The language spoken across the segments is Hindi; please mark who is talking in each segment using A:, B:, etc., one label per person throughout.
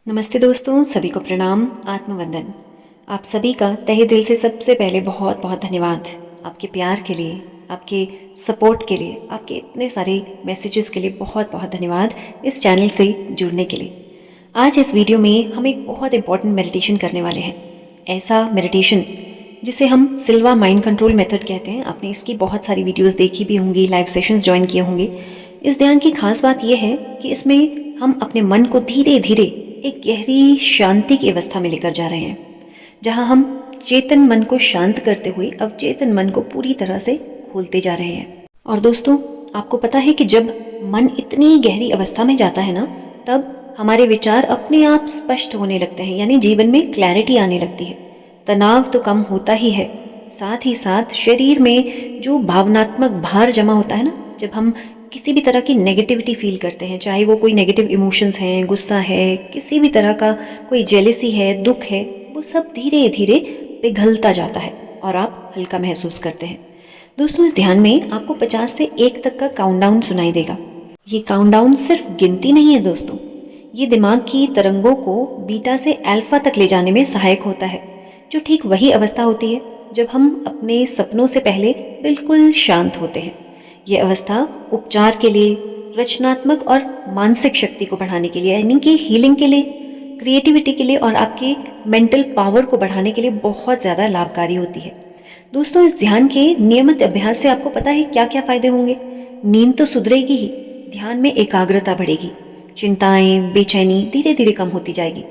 A: नमस्ते दोस्तों, सभी को प्रणाम, आत्मवंदन। आप सभी का तहे दिल से सबसे पहले बहुत बहुत धन्यवाद आपके प्यार के लिए, आपके सपोर्ट के लिए, आपके इतने सारे मैसेजेस के लिए बहुत बहुत धन्यवाद इस चैनल से जुड़ने के लिए। आज इस वीडियो में हम एक बहुत इंपॉर्टेंट मेडिटेशन करने वाले हैं। ऐसा मेडिटेशन जिसे हम सिल्वा माइंड कंट्रोल मेथड कहते हैं। आपने इसकी बहुत सारी वीडियोस देखी भी होंगी, लाइव सेशंस ज्वाइन किए होंगे। इस ध्यान की खास बात यह है कि इसमें हम अपने मन को धीरे धीरे एक गहरी शांति की अवस्था में लेकर जा रहे हैं, जहां हम चेतन मन को शांत करते हुए अवचेतन मन को पूरी तरह से खोलते जा रहे हैं। और दोस्तों, आपको पता है कि जब मन इतनी गहरी अवस्था में जाता है ना, तब हमारे विचार अपने आप स्पष्ट होने लगते हैं, यानी जीवन में क्लैरिटी आने लगती है। तनाव तो कम होता ही है, साथ ही साथ शरीर में जो भावनात्मक भार जमा होता है ना, जब हम किसी भी तरह की नेगेटिविटी फील करते हैं, चाहे वो कोई नेगेटिव इमोशंस हैं, गुस्सा है, किसी भी तरह का कोई जेलेसी है, दुख है, वो सब धीरे धीरे पिघलता जाता है और आप हल्का महसूस करते हैं। दोस्तों, इस ध्यान में आपको 50 से 1 तक का काउंटडाउन सुनाई देगा। ये काउंटडाउन सिर्फ गिनती नहीं है दोस्तों, ये दिमाग की तरंगों को बीटा से अल्फा तक ले जाने में सहायक होता है, जो ठीक वही अवस्था होती है जब हम अपने सपनों से पहले बिल्कुल शांत होते हैं। ये अवस्था उपचार के लिए, रचनात्मक और मानसिक शक्ति को बढ़ाने के लिए, यानी कि हीलिंग के लिए, क्रिएटिविटी के लिए और आपके मेंटल पावर को बढ़ाने के लिए बहुत ज़्यादा लाभकारी होती है। दोस्तों, इस ध्यान के नियमित अभ्यास से आपको पता है क्या क्या फायदे होंगे। नींद तो सुधरेगी ही, ध्यान में एकाग्रता बढ़ेगी, चिंताएं, बेचैनी धीरे धीरे कम होती जाएगी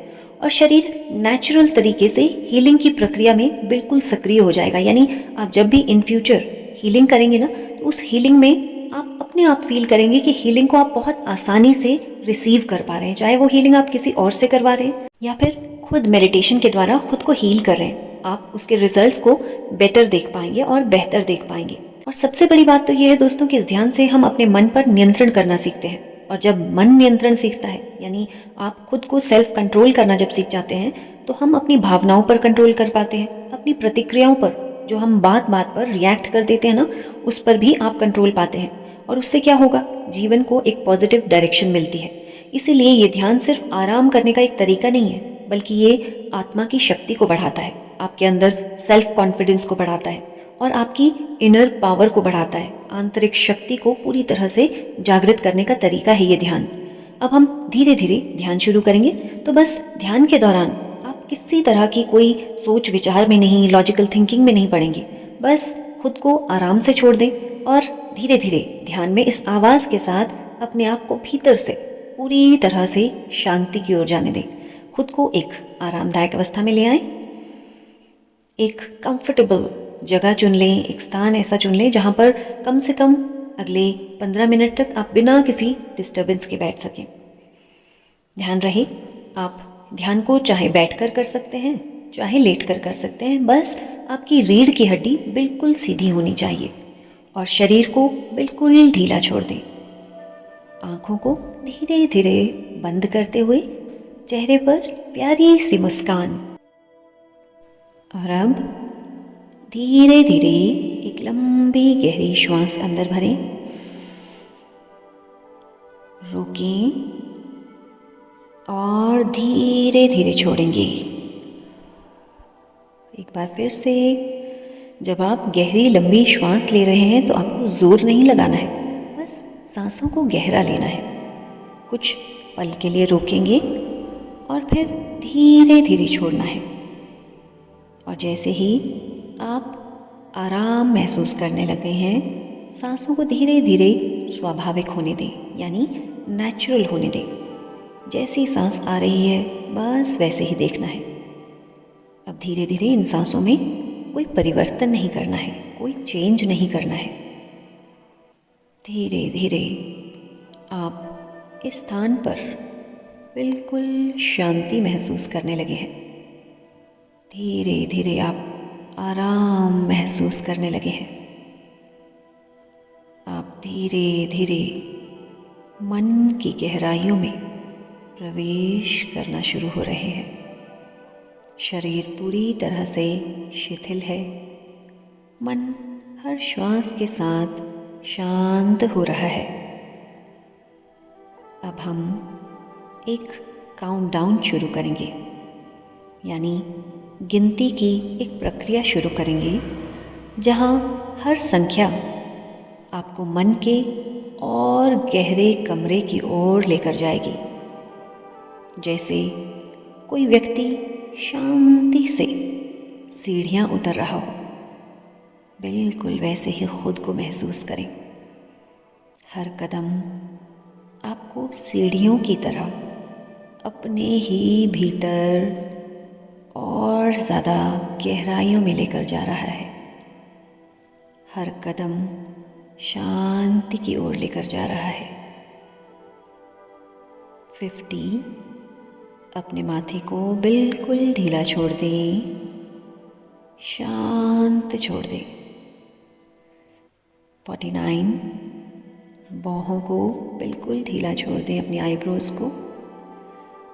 A: और शरीर नेचुरल तरीके से हीलिंग की प्रक्रिया में बिल्कुल सक्रिय हो जाएगा। यानी आप जब भी इन फ्यूचर हीलिंग करेंगे ना, तो उस हीलिंग में आप अपने आप फील करेंगे कि हीलिंग को आप बहुत आसानी से रिसीव कर पा रहे हैं, चाहे वो हीलिंग आप किसी और से करवा रहे हैं या फिर खुद मेडिटेशन के द्वारा खुद को हील कर रहे हैं। आप उसके रिजल्ट्स को बेटर देख पाएंगे और बेहतर देख पाएंगे। और सबसे बड़ी बात तो ये है दोस्तों कि इस ध्यान से हम अपने मन पर नियंत्रण करना सीखते हैं। और जब मन नियंत्रण सीखता है, यानी आप खुद को सेल्फ कंट्रोल करना जब सीख जाते हैं, तो हम अपनी भावनाओं पर कंट्रोल कर पाते हैं, अपनी प्रतिक्रियाओं पर, जो हम बात बात पर रिएक्ट कर देते हैं ना, उस पर भी आप कंट्रोल पाते हैं। और उससे क्या होगा, जीवन को एक पॉजिटिव डायरेक्शन मिलती है। इसीलिए ये ध्यान सिर्फ आराम करने का एक तरीका नहीं है, बल्कि ये आत्मा की शक्ति को बढ़ाता है, आपके अंदर सेल्फ कॉन्फिडेंस को बढ़ाता है और आपकी इनर पावर को बढ़ाता है। आंतरिक शक्ति को पूरी तरह से जागृत करने का तरीका है ये ध्यान। अब हम धीरे धीरे ध्यान शुरू करेंगे, तो बस ध्यान के दौरान आप किसी तरह की कोई सोच विचार में नहीं, लॉजिकल थिंकिंग में नहीं पड़ेंगे। बस खुद को आराम से छोड़ दें और धीरे धीरे ध्यान में इस आवाज़ के साथ अपने आप को भीतर से पूरी तरह से शांति की ओर जाने दें। खुद को एक आरामदायक अवस्था में ले आएं। एक कंफर्टेबल जगह चुन लें, एक स्थान ऐसा चुन लें जहाँ पर कम से कम अगले 15 मिनट तक आप बिना किसी डिस्टर्बेंस के बैठ सकें। ध्यान रहे, आप ध्यान को चाहे बैठकर कर सकते हैं, चाहे लेटकर कर सकते हैं। बस आपकी रीढ़ की हड्डी बिल्कुल सीधी होनी चाहिए और शरीर को बिल्कुल ढीला छोड़ दें। आँखों को धीरे धीरे बंद करते हुए चेहरे पर प्यारी सी मुस्कान। और अब धीरे धीरे एक लंबी गहरी श्वास अंदर भरें, रोकें और धीरे धीरे छोड़ेंगे। एक बार फिर से, जब आप गहरी लंबी श्वास ले रहे हैं तो आपको जोर नहीं लगाना है, बस सांसों को गहरा लेना है। कुछ पल के लिए रोकेंगे और फिर धीरे धीरे छोड़ना है। और जैसे ही आप आराम महसूस करने लगे हैं, सांसों को धीरे धीरे स्वाभाविक होने दें, यानी नेचुरल होने दें। जैसी सांस आ रही है बस वैसे ही देखना है। अब धीरे धीरे इन सांसों में कोई परिवर्तन नहीं करना है, कोई चेंज नहीं करना है। धीरे धीरे आप इस स्थान पर बिल्कुल शांति महसूस करने लगे हैं। धीरे धीरे आप आराम महसूस करने लगे हैं। आप धीरे धीरे मन की गहराइयों में प्रवेश करना शुरू हो रहे हैं। शरीर पूरी तरह से शिथिल है। मन हर श्वास के साथ शांत हो रहा है। अब हम एक काउंटडाउन शुरू करेंगे, यानी गिनती की एक प्रक्रिया शुरू करेंगे जहाँ हर संख्या आपको मन के और गहरे कमरे की ओर लेकर जाएगी। जैसे कोई व्यक्ति शांति से सीढ़ियाँ उतर रहा हो, बिल्कुल वैसे ही खुद को महसूस करें। हर कदम आपको सीढ़ियों की तरह अपने ही भीतर और ज़्यादा गहराइयों में लेकर जा रहा है। हर कदम शांति की ओर लेकर जा रहा है। 50, अपने माथे को बिल्कुल ढीला छोड़ दें, शांत छोड़ दें। 49, बाहों को बिल्कुल ढीला छोड़ दें, अपनी आईब्रोज को।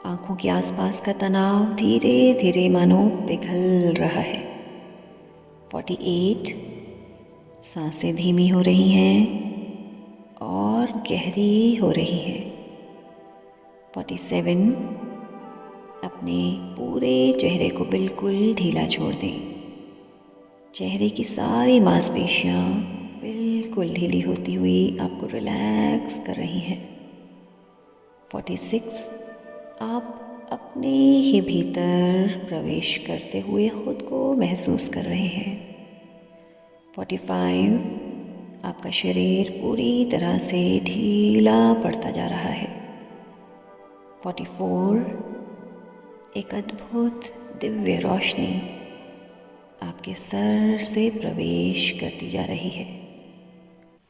A: आँखों के आसपास का तनाव धीरे धीरे मानो पिघल रहा है। 48, सांसें धीमी हो रही हैं और गहरी हो रही हैं। 47, अपने पूरे चेहरे को बिल्कुल ढीला छोड़ दें। चेहरे की सारी मांसपेशियाँ बिल्कुल ढीली होती हुई आपको रिलैक्स कर रही हैं। 46, आप अपने ही भीतर प्रवेश करते हुए खुद को महसूस कर रहे हैं। 45, आपका शरीर पूरी तरह से ढीला पड़ता जा रहा है। 44, एक अद्भुत दिव्य रोशनी आपके सर से प्रवेश करती जा रही है।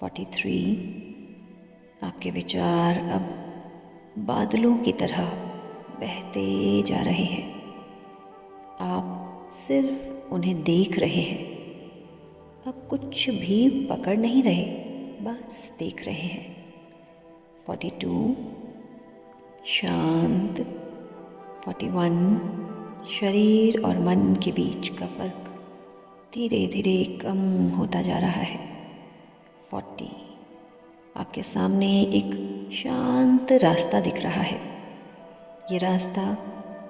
A: 43, आपके विचार अब बादलों की तरह बहते जा रहे हैं। आप सिर्फ उन्हें देख रहे हैं, अब कुछ भी पकड़ नहीं रहे, बस देख रहे हैं। 42, शांत। 41, शरीर और मन के बीच का फर्क धीरे धीरे कम होता जा रहा है। 40, आपके सामने एक शांत रास्ता दिख रहा है। ये रास्ता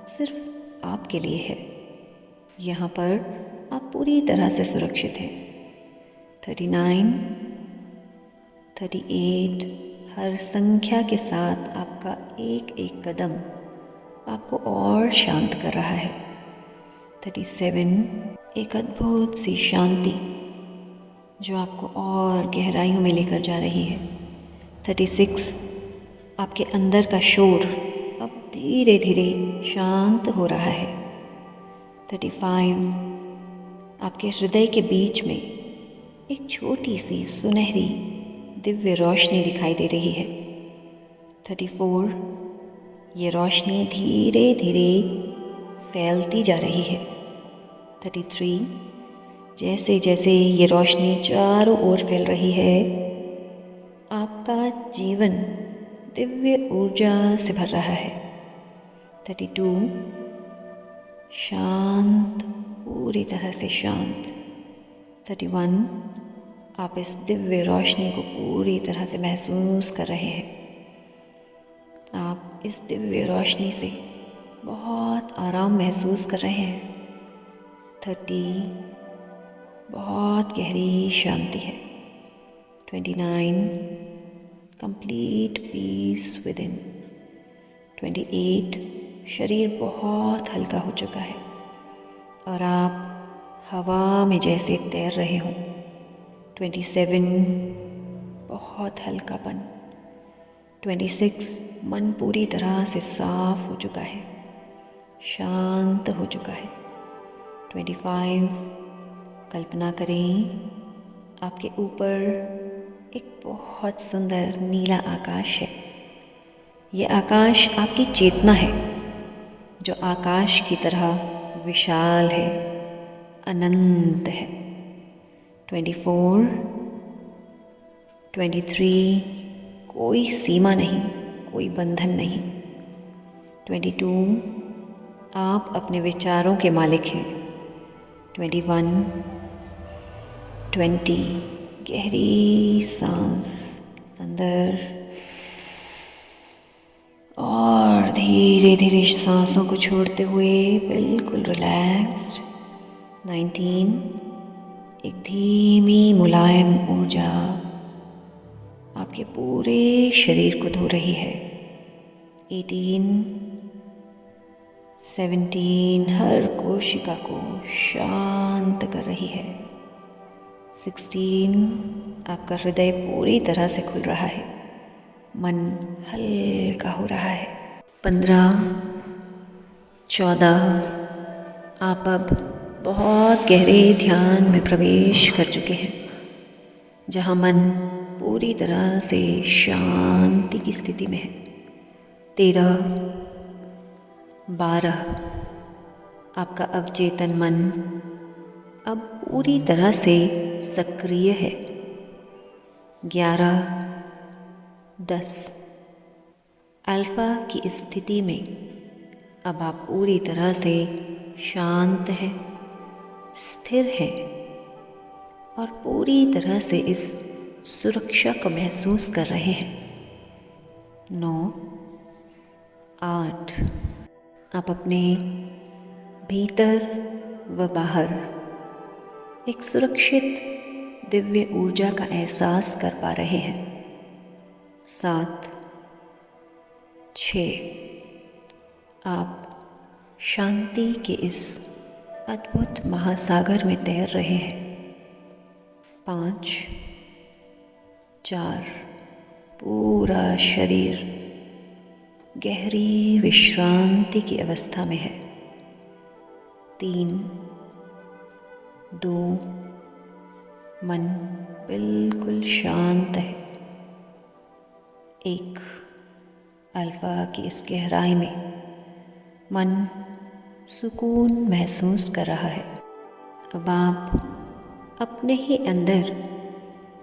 A: सिर्फ आपके लिए है। यहाँ पर आप पूरी तरह से सुरक्षित हैं। 39, 38, हर संख्या के साथ आपका एक एक कदम आपको और शांत कर रहा है। 37, एक अद्भुत सी शांति जो आपको और गहराइयों में लेकर जा रही है। 36, आपके अंदर का शोर अब धीरे धीरे शांत हो रहा है। 35, आपके हृदय के बीच में एक छोटी सी सुनहरी दिव्य रोशनी दिखाई दे रही है। 34, ये रोशनी धीरे धीरे फैलती जा रही है। 33, जैसे जैसे ये रोशनी चारों ओर फैल रही है, आपका जीवन दिव्य ऊर्जा से भर रहा है। 32, शांत, पूरी तरह से शांत। 31, आप इस दिव्य रोशनी को पूरी तरह से महसूस कर रहे हैं। आप इस दिव्य रोशनी से बहुत आराम महसूस कर रहे हैं। 30, बहुत गहरी शांति है। 29, कंप्लीट पीस विद इन। 28, शरीर बहुत हल्का हो चुका है और आप हवा में जैसे तैर रहे हों। 27, बहुत हल्कापन। 26, मन पूरी तरह से साफ हो चुका है, शांत हो चुका है। 25, कल्पना करें आपके ऊपर एक बहुत सुंदर नीला आकाश है। ये आकाश आपकी चेतना है जो आकाश की तरह विशाल है, अनंत है। 24, 23, कोई सीमा नहीं, कोई बंधन नहीं। 22, आप अपने विचारों के मालिक हैं। 21, 20, गहरी सांस अंदर और और धीरे धीरे सांसों को छोड़ते हुए बिल्कुल रिलैक्स्ड। 19, एक धीमी मुलायम ऊर्जा आपके पूरे शरीर को धो रही है। 18, 17, हर कोशिका को शांत कर रही है। 16, आपका हृदय पूरी तरह से खुल रहा है, मन हल्का हो रहा है। 15, 14, आप अब बहुत गहरे ध्यान में प्रवेश कर चुके हैं, जहाँ मन पूरी तरह से शांति की स्थिति में है। 13, 12, आपका अवचेतन मन अब पूरी तरह से सक्रिय है। 11, 10, अल्फा की स्थिति में अब आप पूरी तरह से शांत हैं, स्थिर हैं और पूरी तरह से इस सुरक्षा को महसूस कर रहे हैं। 9, 8, आप अपने भीतर व बाहर एक सुरक्षित दिव्य ऊर्जा का एहसास कर पा रहे हैं। 7, 6, आप शांति के इस अद्भुत महासागर में तैर रहे हैं। 5, 4, पूरा शरीर गहरी विश्रांति की अवस्था में है। 3, 2, मन बिल्कुल शांत है। 1, अल्फा की इस गहराई में मन सुकून महसूस कर रहा है। अब आप अपने ही अंदर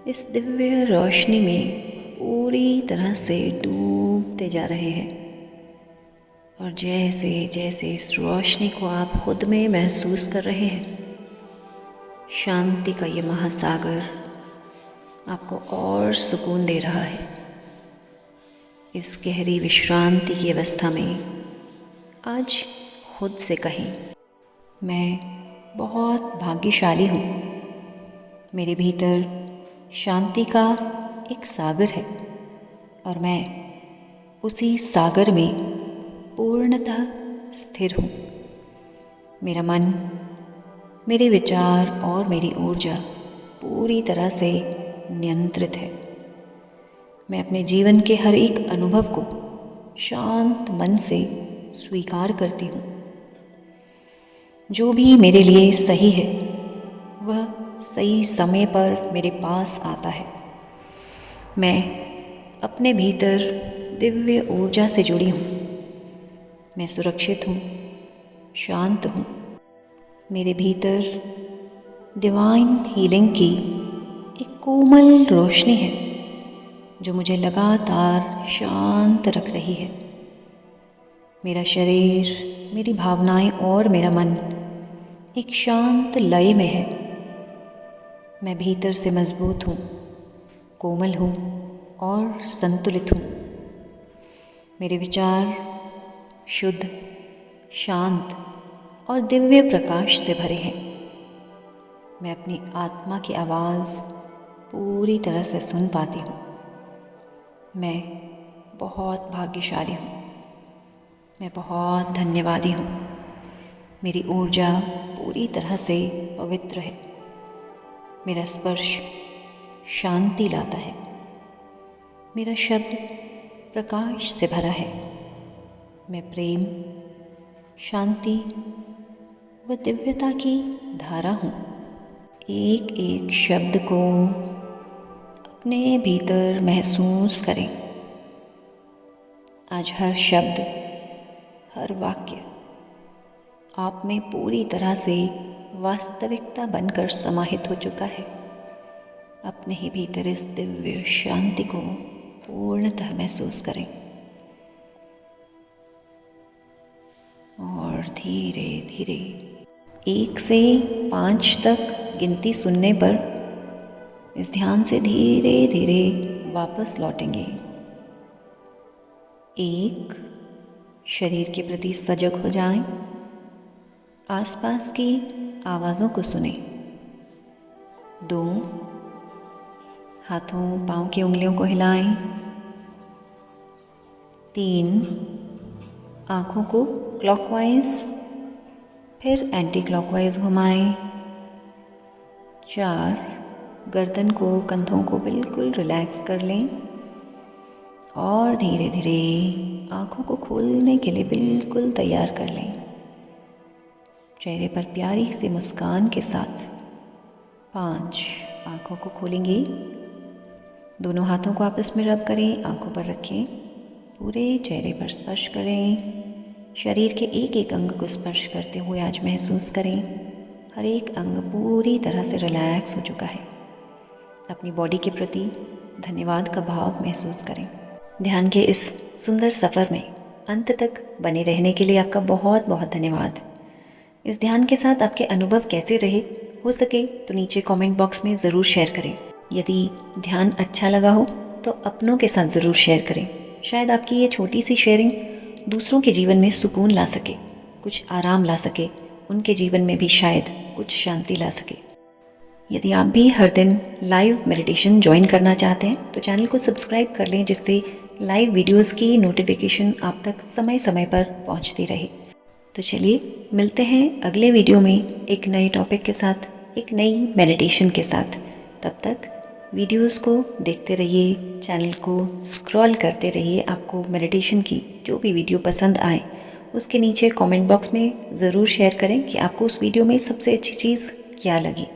A: इस दिव्य रोशनी में पूरी तरह से डूबते जा रहे हैं और जैसे जैसे इस रोशनी को आप खुद में महसूस कर रहे हैं, शांति का ये महासागर आपको और सुकून दे रहा है। इस गहरी विश्रांति की अवस्था में आज खुद से कहें, मैं बहुत भाग्यशाली हूँ। मेरे भीतर शांति का एक सागर है और मैं उसी सागर में पूर्णतः स्थिर हूँ। मेरा मन, मेरे विचार और मेरी ऊर्जा पूरी तरह से नियंत्रित है। मैं अपने जीवन के हर एक अनुभव को शांत मन से स्वीकार करती हूँ। जो भी मेरे लिए सही है वह सही समय पर मेरे पास आता है। मैं अपने भीतर दिव्य ऊर्जा से जुड़ी हूँ। मैं सुरक्षित हूँ, शांत हूँ। मेरे भीतर डिवाइन हीलिंग की एक कोमल रोशनी है जो मुझे लगातार शांत रख रही है। मेरा शरीर, मेरी भावनाएं और मेरा मन एक शांत लय में है। मैं भीतर से मजबूत हूँ, कोमल हूँ और संतुलित हूँ। मेरे विचार शुद्ध, शांत और दिव्य प्रकाश से भरे हैं। मैं अपनी आत्मा की आवाज़ पूरी तरह से सुन पाती हूँ। मैं बहुत भाग्यशाली हूँ। मैं बहुत धन्यवादी हूँ। मेरी ऊर्जा पूरी तरह से पवित्र है। मेरा स्पर्श शांति लाता है। मेरा शब्द प्रकाश से भरा है। मैं प्रेम, शांति व दिव्यता की धारा हूँ। एक एक शब्द को अपने भीतर महसूस करें। आज हर शब्द, हर वाक्य आप में पूरी तरह से वास्तविकता बनकर समाहित हो चुका है। अपने ही भीतर इस दिव्य शांति को पूर्णतः महसूस करें और धीरे धीरे 1 से 5 तक गिनती सुनने पर इस ध्यान से धीरे धीरे वापस लौटेंगे। 1, शरीर के प्रति सजग हो जाएं। आसपास की आवाज़ों को सुने। 2, हाथों पाँव की उंगलियों को हिलाएं। 3, आँखों को क्लॉकवाइज फिर एंटी क्लॉकवाइज घुमाएं। 4, गर्दन को, कंधों को बिल्कुल रिलैक्स कर लें और धीरे धीरे आँखों को खोलने के लिए बिल्कुल तैयार कर लें। चेहरे पर प्यारी सी मुस्कान के साथ 5, आँखों को खोलेंगे। दोनों हाथों को आपस में रब करें, आँखों पर रखें, पूरे चेहरे पर स्पर्श करें। शरीर के एक एक अंग को स्पर्श करते हुए आज महसूस करें हर एक अंग पूरी तरह से रिलैक्स हो चुका है। अपनी बॉडी के प्रति धन्यवाद का भाव महसूस करें। ध्यान के इस सुंदर सफ़र में अंत तक बने रहने के लिए आपका बहुत बहुत धन्यवाद। इस ध्यान के साथ आपके अनुभव कैसे रहे, हो सके तो नीचे कमेंट बॉक्स में ज़रूर शेयर करें। यदि ध्यान अच्छा लगा हो तो अपनों के साथ ज़रूर शेयर करें। शायद आपकी ये छोटी सी शेयरिंग दूसरों के जीवन में सुकून ला सके, कुछ आराम ला सके, उनके जीवन में भी शायद कुछ शांति ला सके। यदि आप भी हर दिन लाइव मेडिटेशन ज्वाइन करना चाहते हैं तो चैनल को सब्सक्राइब कर लें, जिससे लाइव वीडियोस की नोटिफिकेशन आप तक समय समय पर पहुंचती रहे। तो चलिए मिलते हैं अगले वीडियो में एक नए टॉपिक के साथ, एक नई मेडिटेशन के साथ। तब तक वीडियोस को देखते रहिए, चैनल को स्क्रॉल करते रहिए। आपको मेडिटेशन की जो भी वीडियो पसंद आए उसके नीचे कमेंट बॉक्स में ज़रूर शेयर करें कि आपको उस वीडियो में सबसे अच्छी चीज़ क्या लगी,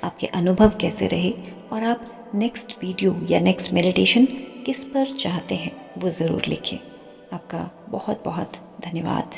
A: आपके अनुभव कैसे रहे और आप नेक्स्ट वीडियो या नेक्स्ट मेडिटेशन किस पर चाहते हैं वो ज़रूर लिखें। आपका बहुत बहुत धन्यवाद।